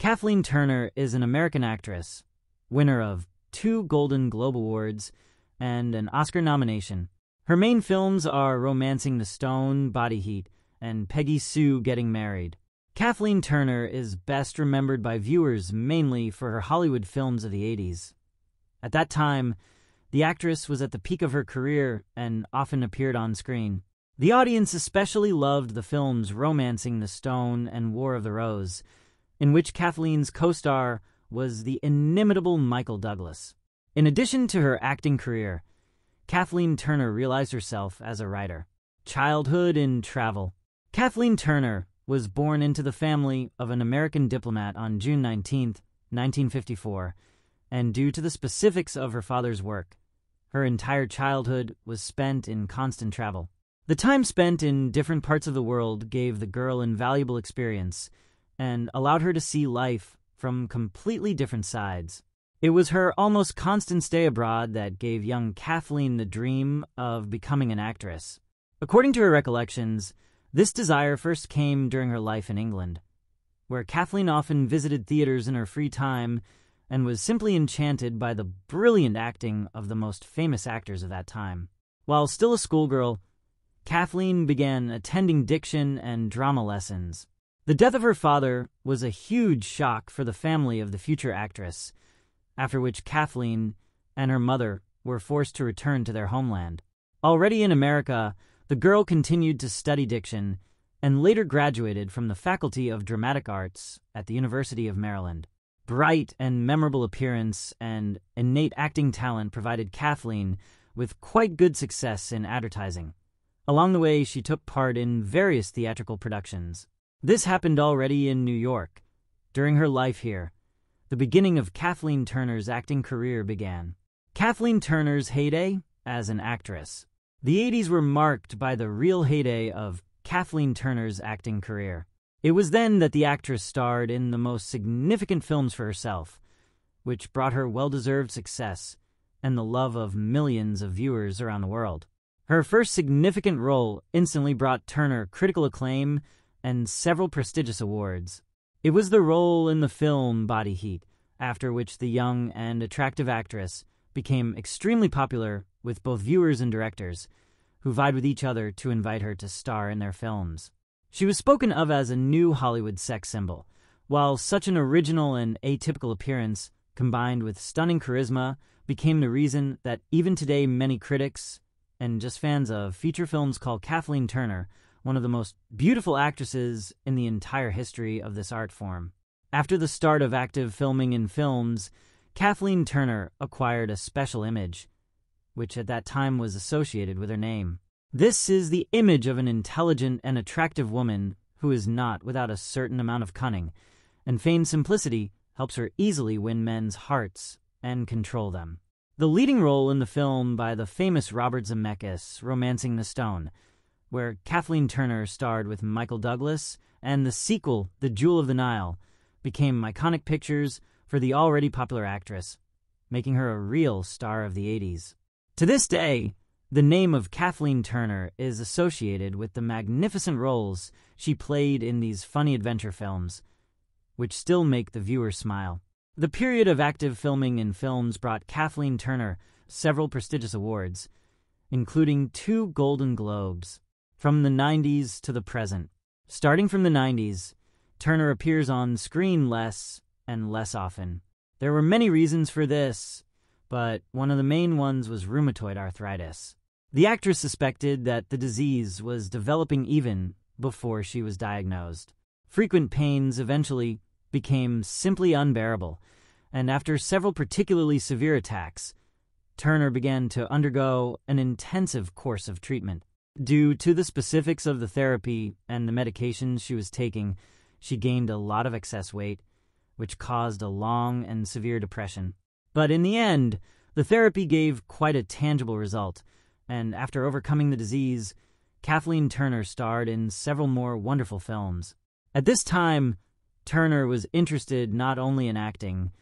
Kathleen Turner is an American actress, winner of 2 Golden Globe Awards and an Oscar nomination. Her main films are Romancing the Stone, Body Heat, and Peggy Sue Getting Married. Kathleen Turner is best remembered by viewers mainly for her Hollywood films of the 80s. At that time, the actress was at the peak of her career and often appeared on screen. The audience especially loved the films Romancing the Stone and War of the Rose, in which Kathleen's co-star was the inimitable Michael Douglas. In addition to her acting career, Kathleen Turner realized herself as a writer. Childhood in travel. Kathleen Turner was born into the family of an American diplomat on June 19, 1954, and due to the specifics of her father's work, her entire childhood was spent in constant travel. The time spent in different parts of the world gave the girl invaluable experience and allowed her to see life from completely different sides. It was her almost constant stay abroad that gave young Kathleen the dream of becoming an actress. According to her recollections, this desire first came during her life in England, where Kathleen often visited theaters in her free time and was simply enchanted by the brilliant acting of the most famous actors of that time. While still a schoolgirl, Kathleen began attending diction and drama lessons. The death of her father was a huge shock for the family of the future actress, after which Kathleen and her mother were forced to return to their homeland. Already in America, the girl continued to study diction and later graduated from the Faculty of Dramatic Arts at the University of Maryland. Bright and memorable appearance and innate acting talent provided Kathleen with quite good success in advertising. Along the way, she took part in various theatrical productions. This happened already in New York. During her life here, the beginning of Kathleen Turner's acting career began. Kathleen Turner's heyday as an actress. The 80s were marked by the real heyday of Kathleen Turner's acting career. It was then that the actress starred in the most significant films for herself, which brought her well-deserved success and the love of millions of viewers around the world. Her first significant role instantly brought Turner critical acclaim and several prestigious awards. It was the role in the film Body Heat, after which the young and attractive actress became extremely popular with both viewers and directors, who vied with each other to invite her to star in their films. She was spoken of as a new Hollywood sex symbol, while such an original and atypical appearance, combined with stunning charisma, became the reason that even today many critics and just fans of feature films call Kathleen Turner one of the most beautiful actresses in the entire history of this art form. After the start of active filming in films, Kathleen Turner acquired a special image, which at that time was associated with her name. This is the image of an intelligent and attractive woman who is not without a certain amount of cunning, and feigned simplicity helps her easily win men's hearts and control them. The leading role in the film by the famous Robert Zemeckis, Romancing the Stone, where Kathleen Turner starred with Michael Douglas, and the sequel, The Jewel of the Nile, became iconic pictures for the already popular actress, making her a real star of the 80s. To this day, the name of Kathleen Turner is associated with the magnificent roles she played in these funny adventure films, which still make the viewer smile. The period of active filming in films brought Kathleen Turner several prestigious awards, including 2 Golden Globes. From the 90s to the present. Starting from the 90s, Turner appears on screen less and less often. There were many reasons for this, but one of the main ones was rheumatoid arthritis. The actress suspected that the disease was developing even before she was diagnosed. Frequent pains eventually became simply unbearable, and after several particularly severe attacks, Turner began to undergo an intensive course of treatment. Due to the specifics of the therapy and the medications she was taking, she gained a lot of excess weight, which caused a long and severe depression. But in the end, the therapy gave quite a tangible result, and after overcoming the disease, Kathleen Turner starred in several more wonderful films. At this time, Turner was interested not only in acting,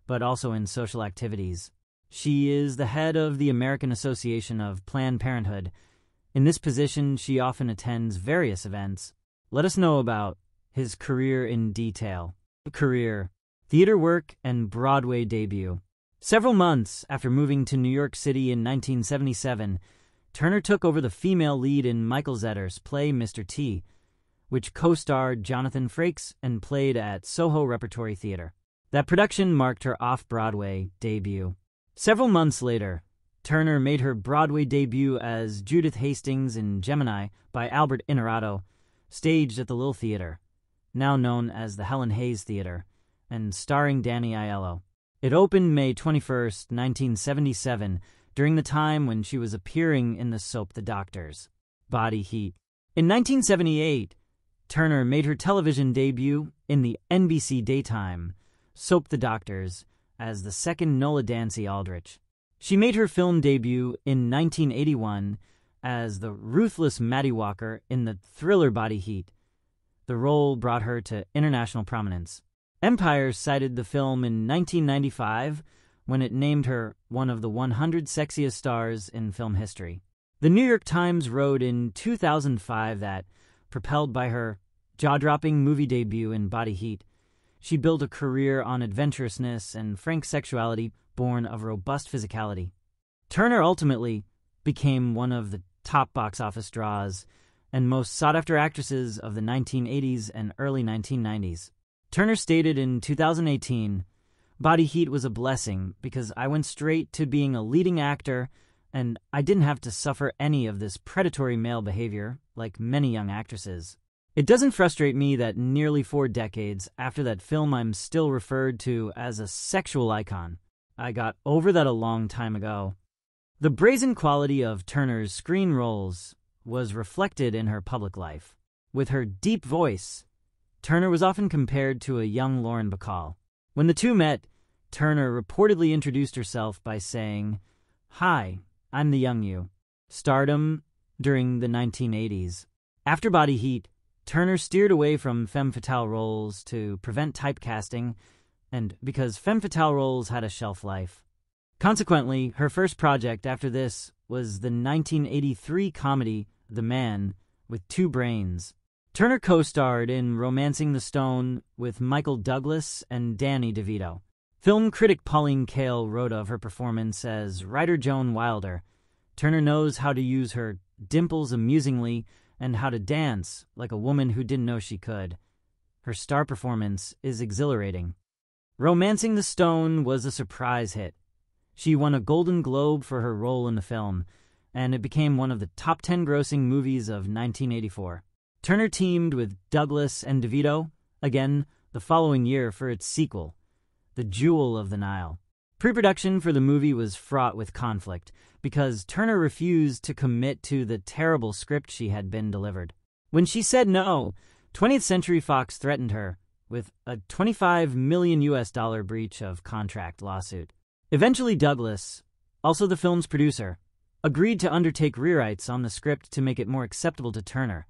but also in social activities. She is the head of the American Association of Planned Parenthood. In this position, she often attends various events. Let us know about his career in detail. Career. theater work, and Broadway debut. Several months after moving to New York City in 1977, Turner took over the female lead in Michael Zetter's play Mr. T, which co-starred Jonathan Frakes and played at Soho Repertory Theater. That production marked her off-Broadway debut. Several months later, Turner made her Broadway debut as Judith Hastings in Gemini by Albert Inarritu, staged at the Little Theater, now known as the Helen Hayes Theater, and starring Danny Aiello. It opened May 21, 1977, during the time when she was appearing in the soap The Doctors, Body Heat. In 1978, Turner made her television debut in the NBC daytime soap The Doctors as the second Nola Dancy Aldrich. She made her film debut in 1981 as the ruthless Maddie Walker in the thriller Body Heat. The role brought her to international prominence. Empire cited the film in 1995 when it named her one of the 100 sexiest stars in film history. The New York Times wrote in 2005 that, propelled by her jaw-dropping movie debut in Body Heat, she built a career on adventurousness and frank sexuality born of robust physicality. Turner ultimately became one of the top box office draws and most sought-after actresses of the 1980s and early 1990s. Turner stated in 2018, "Body Heat was a blessing because I went straight to being a leading actor and I didn't have to suffer any of this predatory male behavior like many young actresses. It doesn't frustrate me that nearly 4 decades after that film I'm still referred to as a sexual icon. I got over that a long time ago." The brazen quality of Turner's screen roles was reflected in her public life. With her deep voice, Turner was often compared to a young Lauren Bacall. When the two met, Turner reportedly introduced herself by saying, "Hi, I'm the young you." Stardom during the 1980s. After Body Heat, Turner steered away from femme fatale roles to prevent typecasting and because femme fatale roles had a shelf life. Consequently, her first project after this was the 1983 comedy The Man with Two Brains. Turner co-starred in Romancing the Stone with Michael Douglas and Danny DeVito. Film critic Pauline Kael wrote of her performance as writer Joan Wilder. Turner knows how to use her dimples amusingly and how to dance like a woman who didn't know she could. Her star performance is exhilarating. Romancing the Stone was a surprise hit. She won a Golden Globe for her role in the film, and it became one of the top 10 grossing movies of 1984. Turner teamed with Douglas and DeVito, again the following year for its sequel, The Jewel of the Nile. Pre-production for the movie was fraught with conflict because Turner refused to commit to the terrible script she had been delivered. When she said no, 20th Century Fox threatened her with a $25 million breach of contract lawsuit. Eventually Douglas, also the film's producer, agreed to undertake rewrites on the script to make it more acceptable to Turner,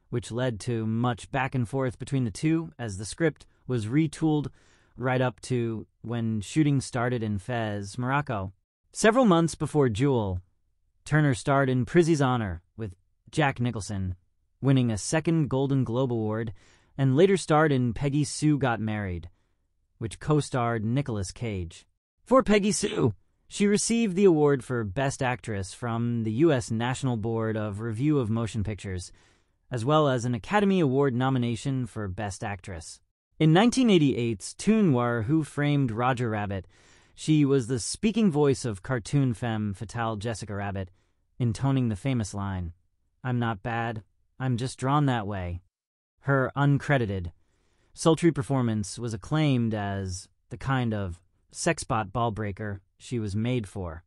which led to much back and forth between the two as the script was retooled right up to when shooting started in Fez, Morocco. Several months before Jewel, Turner starred in Prizzy's Honor with Jack Nicholson, winning a second Golden Globe Award, and later starred in Peggy Sue Got Married, which co-starred Nicolas Cage. For Peggy Sue, she received the award for Best Actress from the U.S. National Board of Review of Motion Pictures, as well as an Academy Award nomination for Best Actress. In 1988's Toon Noir Who Framed Roger Rabbit, she was the speaking voice of cartoon femme fatale Jessica Rabbit, intoning the famous line, "I'm not bad, I'm just drawn that way." Her uncredited, sultry performance was acclaimed as the kind of sexbot ball-breaker she was made for.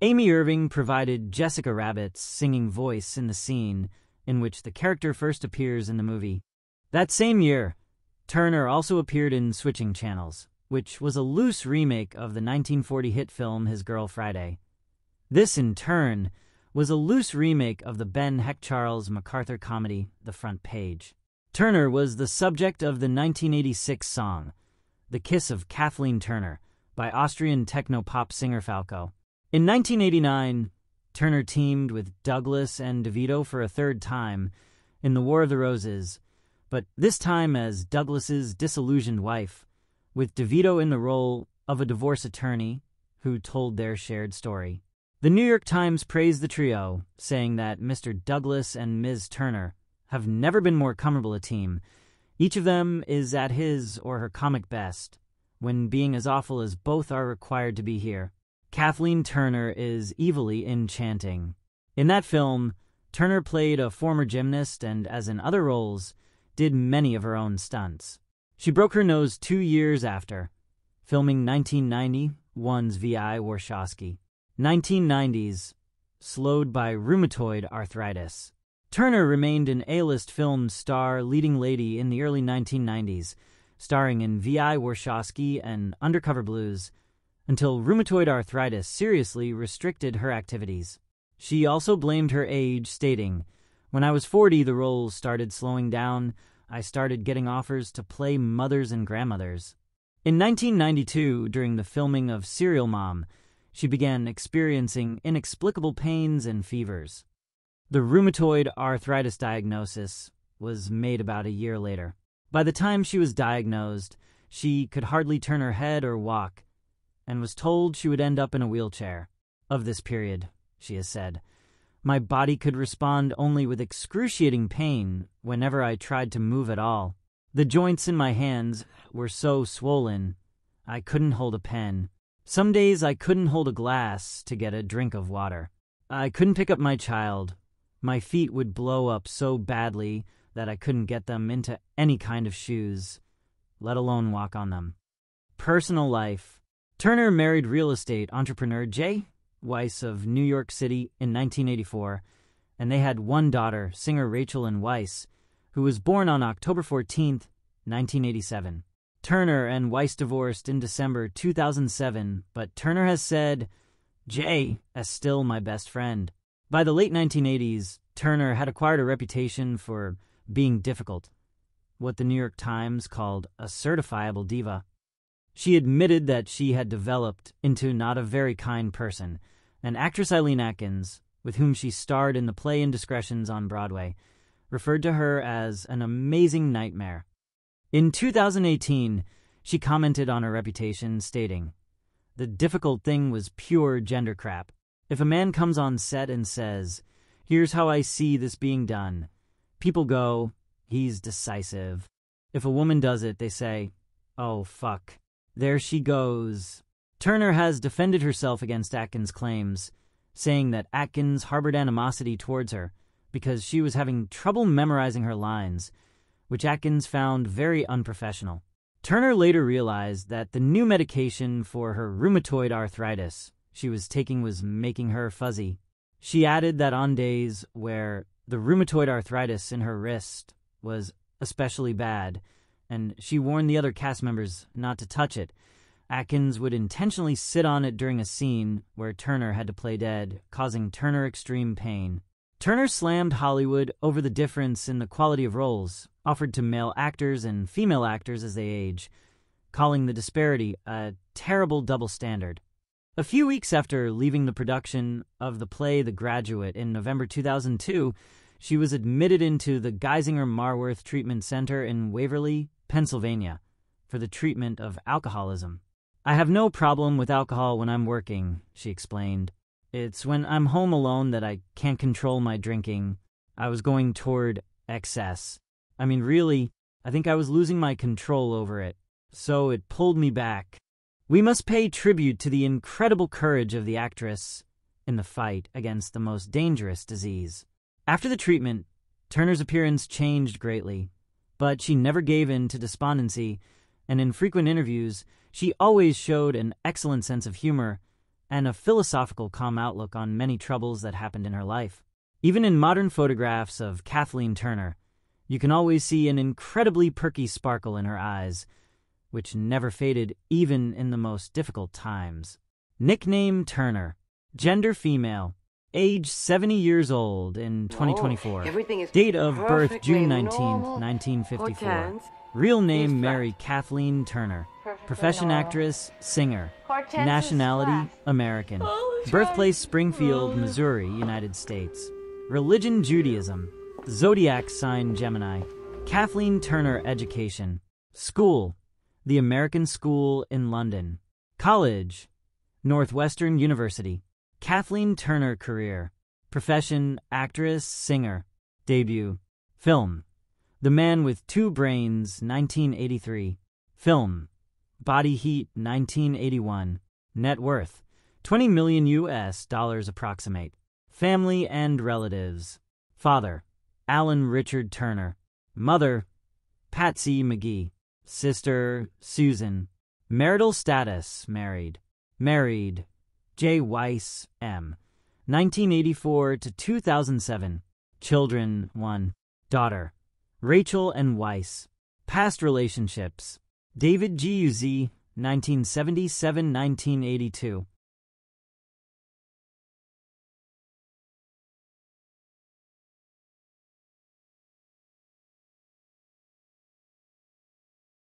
Amy Irving provided Jessica Rabbit's singing voice in the scene in which the character first appears in the movie. That same year, Turner also appeared in Switching Channels, which was a loose remake of the 1940 hit film His Girl Friday. This, in turn, was a loose remake of the Ben Heck-Charles MacArthur comedy The Front Page. Turner was the subject of the 1986 song, The Kiss of Kathleen Turner, by Austrian techno-pop singer Falco. In 1989, Turner teamed with Douglas and DeVito for a third time in The War of the Roses, but this time as Douglas's disillusioned wife, with DeVito in the role of a divorce attorney who told their shared story. The New York Times praised the trio, saying that Mr. Douglas and Ms. Turner have never been more comfortable a team. Each of them is at his or her comic best, when being as awful as both are required to be here. Kathleen Turner is evilly enchanting. In that film, Turner played a former gymnast and, as in other roles, did many of her own stunts. She broke her nose 2 years after, filming 1991's V.I. Warshawski. 1990s, slowed by rheumatoid arthritis. Turner remained an A-list film star leading lady in the early 1990s, starring in V.I. Warshawski and Undercover Blues, until rheumatoid arthritis seriously restricted her activities. She also blamed her age, stating, "When I was 40, the roles started slowing down. I started getting offers to play mothers and grandmothers." In 1992, during the filming of Serial Mom, she began experiencing inexplicable pains and fevers. The rheumatoid arthritis diagnosis was made about a year later. By the time she was diagnosed, she could hardly turn her head or walk, and was told she would end up in a wheelchair. Of this period, she has said, "My body could respond only with excruciating pain whenever I tried to move at all. The joints in my hands were so swollen, I couldn't hold a pen. Some days I couldn't hold a glass to get a drink of water. I couldn't pick up my child. My feet would blow up so badly that I couldn't get them into any kind of shoes, let alone walk on them." Personal life. Turner married real estate entrepreneur Jay Weiss of New York City in 1984, and they had one daughter, singer Rachel Ann Weiss, who was born on October 14, 1987. Turner and Weiss divorced in December 2007, but Turner has said, "Jay is still my best friend." By the late 1980s, Turner had acquired a reputation for being difficult, what the New York Times called a certifiable diva. She admitted that she had developed into not a very kind person, and actress Eileen Atkins, with whom she starred in the play Indiscretions on Broadway, referred to her as an amazing nightmare. In 2018, she commented on her reputation, stating, "The difficult thing was pure gender crap. If a man comes on set and says, 'Here's how I see this being done,' people go, 'He's decisive.' If a woman does it, they say, 'Oh, fuck. There she goes.'" Turner has defended herself against Atkins' claims, saying that Atkins harbored animosity towards her because she was having trouble memorizing her lines, which Atkins found very unprofessional. Turner later realized that the new medication for her rheumatoid arthritis she was taking was making her fuzzy. She added that on days where the rheumatoid arthritis in her wrist was especially bad, and she warned the other cast members not to touch it, Atkins would intentionally sit on it during a scene where Turner had to play dead, causing Turner extreme pain. Turner slammed Hollywood over the difference in the quality of roles offered to male actors and female actors as they age, calling the disparity a terrible double standard. A few weeks after leaving the production of the play The Graduate in November 2002, she was admitted into the Geisinger-Marworth Treatment Center in Waverly, Pennsylvania, for the treatment of alcoholism. "I have no problem with alcohol when I'm working," she explained. "It's when I'm home alone that I can't control my drinking. I was going toward excess. I mean, really, I think I was losing my control over it, so it pulled me back." We must pay tribute to the incredible courage of the actress in the fight against the most dangerous disease. After the treatment, Turner's appearance changed greatly, but she never gave in to despondency, and in frequent interviews, she always showed an excellent sense of humor and a philosophical, calm outlook on many troubles that happened in her life. Even in modern photographs of Kathleen Turner, you can always see an incredibly perky sparkle in her eyes, which never faded even in the most difficult times. Nickname Turner. Gender female. Age 70 years old in 2024. Date of birth June 19th, 1954. Real name Mary Kathleen Turner. Profession actress, singer. Nationality American. Birthplace Springfield, Missouri, United States. Religion Judaism. Zodiac sign Gemini. Kathleen Turner education. School. The American School in London. College, Northwestern University. Kathleen Turner career. Profession, actress, singer. Debut. Film, The Man with Two Brains, 1983. Film, Body Heat, 1981. Net worth, $20 million US approximate. Family and relatives. Father, Alan Richard Turner. Mother, Patsy McGee. Sister, Susan. Marital status, married. Married, J. Weiss, M. 1984 to 2007. Children, 1. Daughter, Rachel and Weiss. Past relationships, David G. 1977-1982.